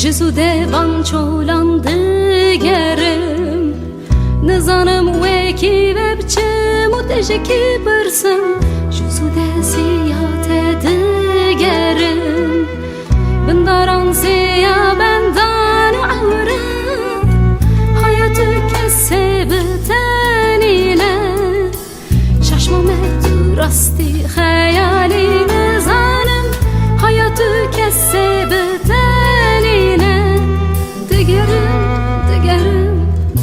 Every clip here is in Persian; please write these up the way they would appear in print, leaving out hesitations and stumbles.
جسوده وان چولان دگرم نزانم وکی و بچه متشکی برسم جسوده سیات دگرم بنداران سیا بندان عورم حیاتو کسی بتنینه چشمم تو راستی خیالی نزانم حیاتو کسی بتنینه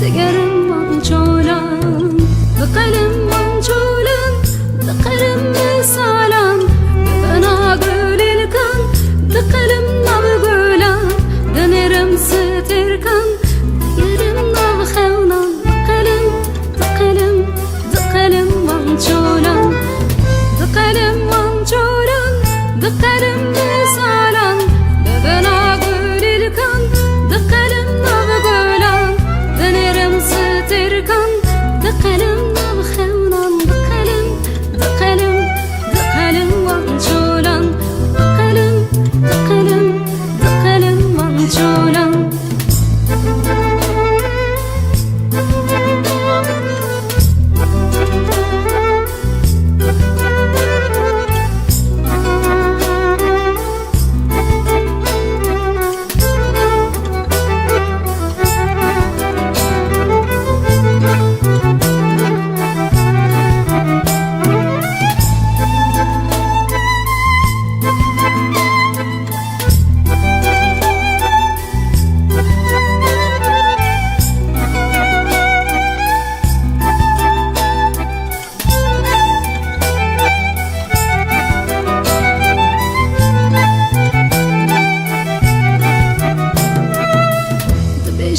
دگرم من چولان دقلم من چولان دقرم مثالان بنا قولي لكان دقلم ناب قولان دنرم ستركان دقرم ناب خونان دقلم من چولان دقلم من چولان دقلم مثالان بنا قولي لكان دقلم ناب قولان دنرم ستركان دقلم ناب خونان دقلم من چولان دقلم من چولان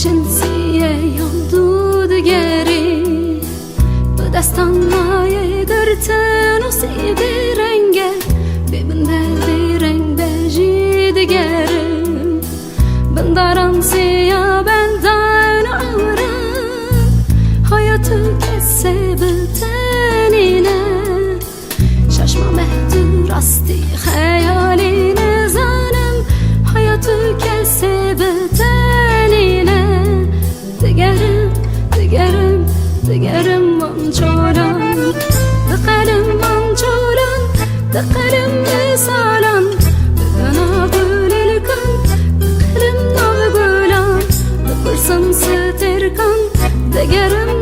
جنسیه یالدو دگری به دستان مایه گرتن و سیده رنگه ببنده بیرنگ بجی دگرم بندارم سیا بندان عورم حیاتو کسی بتنینه چشمم تو راستی خیالی نزانم حیاتو کسی بتنینه دگرم من چولان دقلم من چولان دقلم مثالان بنا قولي لكان دقلم ناب قولان دپرسم ستركان دگرم